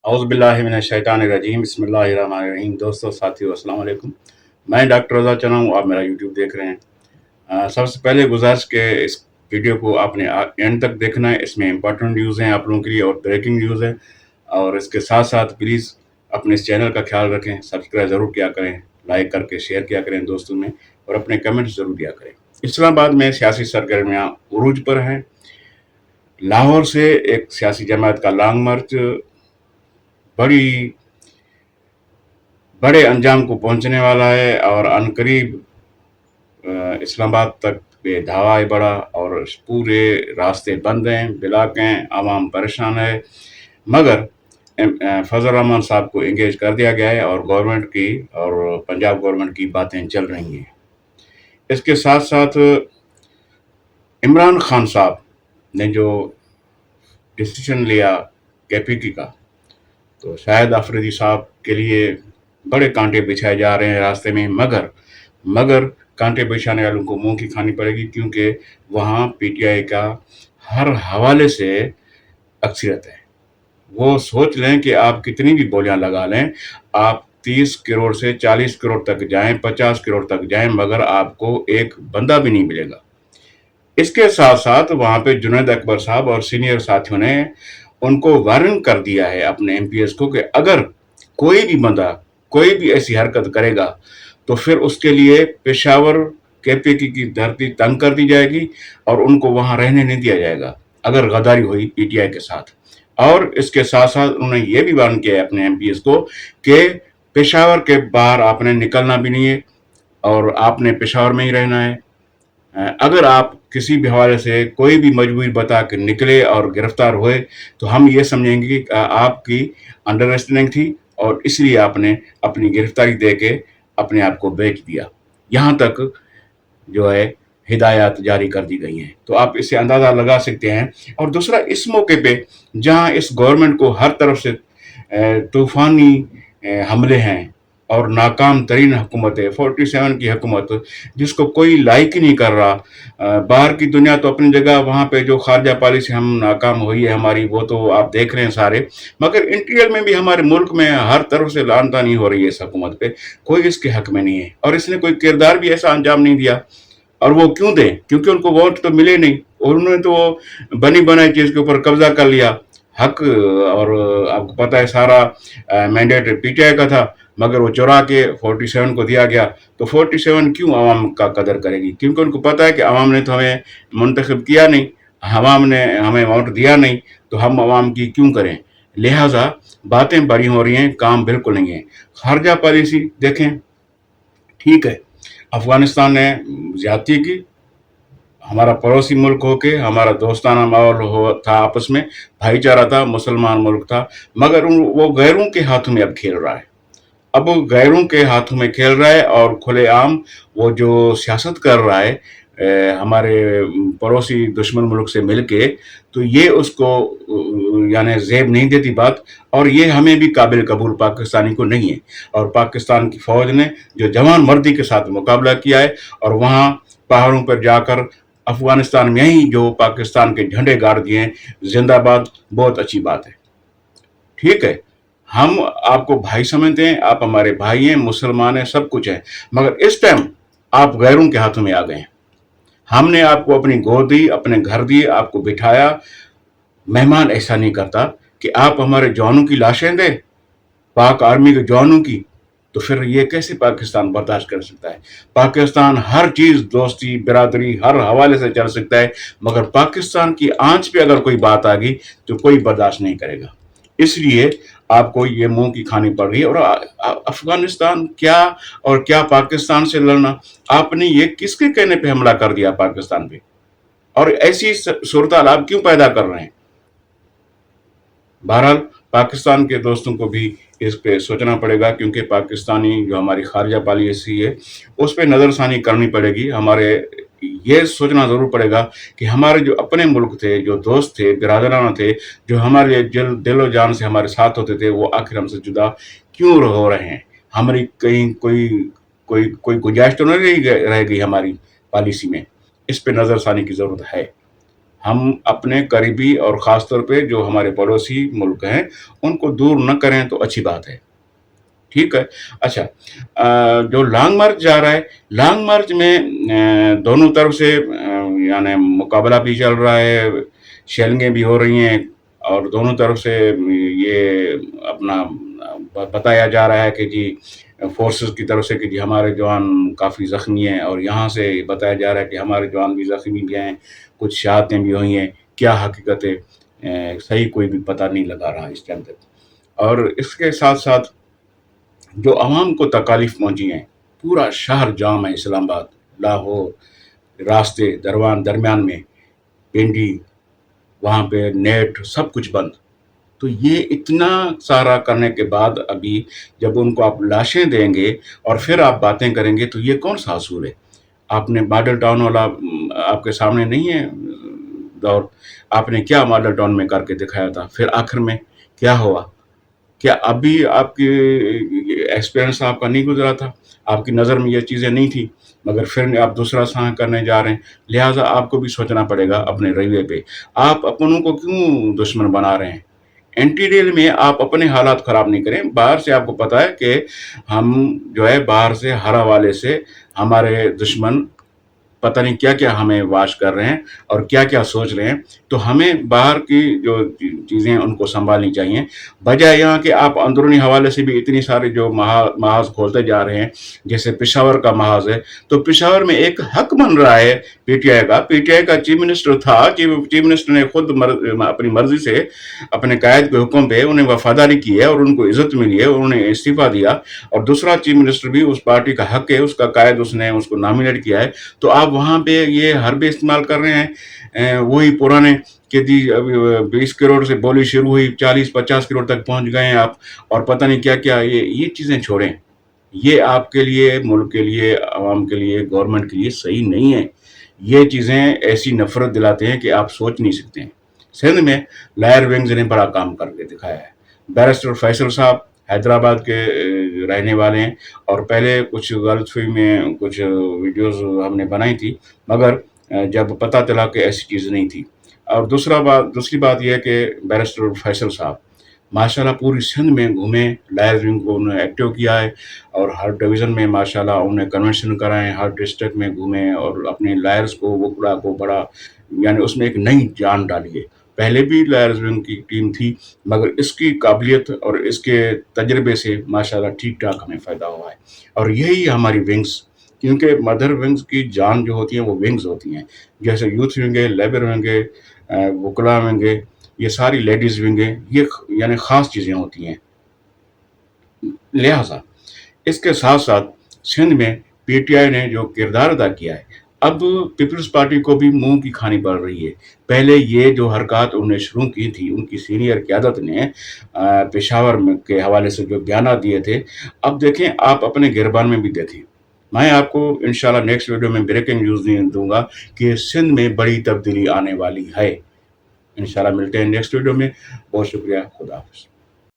औज़ुबिल्लाहिमिनश्शैतानिर्रजीम बिस्मिल्लाहिर्रहमानिर्रहीम। दोस्तों, साथियों, अस्सलाम वालेकुम। मैं डॉक्टर रज़ा चना हूँ, आप मेरा यूट्यूब देख रहे हैं। सबसे पहले गुजारिश के इस वीडियो को आपने एंड तक देखना है। इसमें इंपॉर्टेंट न्यूज़ हैं आप लोगों के लिए और ब्रेकिंग न्यूज़ है। और इसके साथ साथ प्लीज़ अपने इस चैनल का ख्याल रखें, सब्सक्राइब ज़रूर किया करें, लाइक करके शेयर किया करें दोस्तों में, और अपने कमेंट्स ज़रूर दिया करें। इस्लामाबाद में सियासी सरगर्मियाँ उरूज पर हैं। लाहौर से एक सियासी जमात का लॉन्ग मार्च बड़े अंजाम को पहुंचने वाला है और अनकरीब इस्लामाबाद तक ये धावा है बड़ा, और पूरे रास्ते बंद हैं, ब्लॉक हैं, आवाम परेशान है। मगर फजल रहमान साहब को एंगेज कर दिया गया है और गवर्नमेंट की और पंजाब गवर्नमेंट की बातें चल रही हैं। इसके साथ साथ इमरान खान साहब ने जो डिसीजन लिया केपीकी का, तो शायद अफरीदी साहब के लिए बड़े कांटे बिछाए जा रहे हैं रास्ते में। मगर कांटे बिछाने वालों को मुंह की खानी पड़ेगी, क्योंकि वहाँ पीटीआई का हर हवाले से अक्सरियत है। वो सोच लें कि आप कितनी भी बोलियां लगा लें, आप 30 करोड़ से 40 करोड़ तक जाएं, 50 करोड़ तक जाएं, मगर आपको एक बंदा भी नहीं मिलेगा। इसके साथ साथ वहाँ पे जुनैद अकबर साहब और सीनियर साथियों ने उनको वार्निंग कर दिया है अपने एमपीएस को कि अगर कोई भी बंदा कोई भी ऐसी हरकत करेगा तो फिर उसके लिए पेशावर केपीकी की धरती तंग कर दी जाएगी और उनको वहां रहने नहीं दिया जाएगा अगर गद्दारी हुई पीटीआई के साथ। और इसके साथ साथ उन्होंने ये भी वार्न किया है अपने एमपीएस को कि पेशावर के बाहर आपने निकलना भी नहीं है और आपने पेशावर में ही रहना है। अगर आप किसी भी हवाले से कोई भी मजबूरी बता के निकले और गिरफ्तार हुए तो हम ये समझेंगे कि आपकी अंडरस्टैंडिंग थी और इसलिए आपने अपनी गिरफ्तारी दे के अपने आप को बेच दिया। यहाँ तक जो है हिदायत जारी कर दी गई हैं, तो आप इससे अंदाज़ा लगा सकते हैं। और दूसरा, इस मौके पे जहाँ इस गवर्नमेंट को हर तरफ से तूफ़ानी हमले हैं और नाकाम तरीन हुकूमत है, 47 की हुकूमत जिसको कोई लाइक ही नहीं कर रहा। बाहर की दुनिया तो अपनी जगह, वहाँ पे जो खारजा पॉलिसी हम नाकाम हुई है हमारी, वो तो आप देख रहे हैं सारे, मगर इंटीरियर में भी हमारे मुल्क में हर तरफ से लानतानी हो रही है इस हुकूमत पे। कोई इसके हक में नहीं है और इसने कोई किरदार भी ऐसा अंजाम नहीं दिया। और वो क्यों दें? क्योंकि उनको वोट तो मिले नहीं और उन्होंने तो वो बनी बनाई चीज़ के ऊपर कब्जा कर लिया हक। और आपको पता है सारा मैंडेट पीटीआई का था, मगर वो चुरा के 47 को दिया गया। तो 47 क्यों आवाम का कदर करेगी? क्योंकि उनको पता है कि आवाम ने तो हमें मुंतखब किया नहीं, आवाम ने हमें वोट दिया नहीं, तो हम आवाम की क्यों करें। लिहाजा बातें बड़ी हो रही हैं, काम बिल्कुल नहीं है। खारजा पॉलिसी देखें, ठीक है, अफगानिस्तान ने ज्यादती की, हमारा पड़ोसी मुल्क होके हमारा दोस्ताना माहौल हो था, आपस में भाईचारा था, मुसलमान मुल्क था, मगर वो गैरों के हाथों में अब खेल रहा है। अब गैरों के हाथों में खेल रहा है और खुलेआम वो जो सियासत कर रहा है हमारे पड़ोसी दुश्मन मुल्क से मिलके, तो ये उसको यानी जेब नहीं देती बात। और ये हमें भी काबिल कबूल पाकिस्तानी को नहीं है। और पाकिस्तान की फ़ौज ने जो जवान मर्दी के साथ मुकाबला किया है और वहाँ पहाड़ों पर जाकर अफगानिस्तान में ही जो पाकिस्तान के झंडे गाड़ दिए हैं, जिंदाबाद, बहुत अच्छी बात है। ठीक है, हम आपको भाई समझते हैं, आप हमारे भाई हैं, मुसलमान हैं, सब कुछ है, मगर इस टाइम आप गैरों के हाथों में आ गए हैं। हमने आपको अपनी गोद दी, अपने घर दिए, आपको बिठाया। मेहमान ऐसा नहीं करता कि आप हमारे जवानों की लाशें दें, पाक आर्मी के जवानों की, तो फिर ये कैसे पाकिस्तान बर्दाश्त कर सकता है? पाकिस्तान हर चीज़, दोस्ती, बिरादरी, हर हवाले से चल सकता है, मगर पाकिस्तान की आंच पे अगर कोई बात आ गई तो कोई बर्दाश्त नहीं करेगा। इसलिए आपको ये मुंह की खानी पड़ रही है। और अफगानिस्तान क्या और क्या पाकिस्तान से लड़ना, आपने ये किसके कहने पे हमला कर दिया पाकिस्तान पे? और ऐसी सूरत आप क्यों पैदा कर रहे हैं? बहरहाल पाकिस्तान के दोस्तों को भी इस पे सोचना पड़ेगा, क्योंकि पाकिस्तानी जो हमारी खारजा पॉलिसी है उस पर नज़रसानी करनी पड़ेगी। हमारे ये सोचना ज़रूर पड़ेगा कि हमारे जो अपने मुल्क थे, जो दोस्त थे, बिरादराना थे, जो हमारे दिलो जान से हमारे साथ होते थे, वो आखिर हमसे जुदा क्यों हो रहे हैं? हमारी कहीं कोई कोई कोई गुंजाइश तो नहीं रह गई हमारी पॉलिसी में? इस पे नज़रसानी की ज़रूरत है। ہم اپنے قریبی اور خاص طور پہ جو ہمارے پڑوسی ملک ہیں ان کو دور نہ کریں تو اچھی بات ہے. ٹھیک ہے. اچھا، جو لانگ مارچ جا رہا ہے، لانگ مارچ میں دونوں طرف سے یعنی مقابلہ بھی چل رہا ہے، شیلنگیں بھی ہو رہی ہیں، اور دونوں طرف سے یہ اپنا بتایا جا رہا ہے کہ جی فورسز کی طرف سے کہ جی ہمارے جوان کافی زخمی ہیں، اور یہاں سے بتایا جا رہا ہے کہ ہمارے جوان بھی زخمی بھی ہیں، کچھ شہادتیں بھی ہوئی ہیں. کیا حقیقت ہے صحیح کوئی بھی پتہ نہیں لگا رہا اس ٹائم تک. اور اس کے ساتھ ساتھ جو عوام کو تکالیف پہنچی ہیں، پورا شہر جام ہے، اسلام آباد، لاہور، راستے درمیان میں پنڈی، وہاں پہ نیٹ سب کچھ بند. تو یہ اتنا سارا کرنے کے بعد ابھی جب ان کو آپ لاشیں دیں گے اور پھر آپ باتیں کریں گے تو یہ کون سا اصول ہے؟ آپ نے ماڈل ٹاؤن والا آپ کے سامنے نہیں ہے دور؟ آپ نے کیا ماڈل ٹاؤن میں کر کے دکھایا تھا؟ پھر آخر میں کیا ہوا؟ کیا ابھی آپ کی ایکسپیرئنس آپ کا نہیں گزرا تھا؟ آپ کی نظر میں یہ چیزیں نہیں تھی، مگر پھر آپ دوسرا سانح کرنے جا رہے ہیں. لہٰذا آپ کو بھی سوچنا پڑے گا اپنے رویے پہ. آپ اپنوں کو کیوں دشمن بنا رہے ہیں؟ انٹیریل میں آپ اپنے حالات خراب نہیں کریں. باہر سے آپ کو پتا ہے کہ ہم جو ہے باہر سے ہر حوالے سے ہمارے دشمن پتہ نہیں کیا کیا ہمیں واش کر رہے ہیں اور کیا کیا سوچ رہے ہیں. تو ہمیں باہر کی جو چیزیں ہیں ان کو سنبھالنی چاہیے، بجائے یہاں کہ آپ اندرونی حوالے سے بھی اتنی سارے جو محاذ کھولتے جا رہے ہیں. جیسے پشاور کا محاذ ہے، تو پشاور میں ایک حق بن رہا ہے پی ٹی آئی کا. پی ٹی آئی کا چیف منسٹر تھا، چیف منسٹر نے خود اپنی مرضی سے اپنے قائد کے حکم پہ انہیں وفاداری کی ہے اور ان کو عزت ملی ہے، انہوں نے استعفیٰ دیا. اور دوسرا چیف منسٹر بھی اس پارٹی کا حق ہے، اس کا قائد اس نے اس کو نامینیٹ کیا ہے. تو آپ وہاں پہ یہ حربے استعمال کر رہے ہیں وہی پرانے کہ جی 20 کروڑ سے بولی شروع ہوئی، 40-50 کروڑ تک پہنچ گئے ہیں آپ، اور پتہ نہیں کیا کیا. یہ چیزیں چھوڑیں. یہ آپ کے لیے، ملک کے لیے، عوام کے لیے، گورنمنٹ کے لیے صحیح نہیں ہے. یہ چیزیں ایسی نفرت دلاتے ہیں کہ آپ سوچ نہیں سکتے ہیں. سندھ میں لائر ونگز نے بڑا کام کر کے دکھایا ہے. بیرسٹر فیصل صاحب حیدرآباد کے رہنے والے ہیں، اور پہلے کچھ غلط فہمی میں کچھ ویڈیوز ہم نے بنائی تھی، مگر جب پتہ چلا کہ ایسی چیز نہیں تھی. اور دوسری بات یہ ہے کہ بیرسٹر فیصل صاحب ماشاء اللہ پوری سندھ میں گھومے، لائر ونگ کو انہوں نے ایکٹیو کیا ہے، اور ہر ڈویژن میں ماشاء اللہ انہوں نے کنونشن کرائے، ہر ڈسٹرکٹ میں گھومے اور اپنے لائرز کو وکڑا کو بڑا یعنی اس میں ایک نئی جان ڈالی ہے. پہلے بھی لائرز ونگ کی ٹیم تھی، مگر اس کی قابلیت اور اس کے تجربے سے ماشاء اللہ ٹھیک ٹھاک ہمیں فائدہ ہوا ہے. اور یہی ہماری ونگز، کیونکہ مدر ونگز کی جان جو ہوتی ہیں وہ ونگز ہوتی ہیں. جیسے یوتھ ونگ ہے، لیبر ونگ ہے، وکلا ونگ ہے، یہ ساری لیڈیز ونگ ہیں، یہ یعنی خاص چیزیں ہوتی ہیں. لہٰذا اس کے ساتھ ساتھ سندھ میں پی ٹی آئی نے جو کردار ادا کیا ہے، اب پیپلز پارٹی کو بھی منہ کی کھانی پڑ رہی ہے. پہلے یہ جو حرکات انہوں نے شروع کی تھی، ان کی سینئر قیادت نے پشاور کے حوالے سے جو بیانات دیے تھے، اب دیکھیں آپ اپنے گربان میں بھی دیکھیں. میں آپ کو انشاءاللہ نیکسٹ ویڈیو میں بریکنگ نیوز دوں گا کہ سندھ میں بڑی تبدیلی آنے والی ہے. انشاءاللہ ملتے ہیں نیکسٹ ویڈیو میں. بہت شکریہ. خدا حافظ.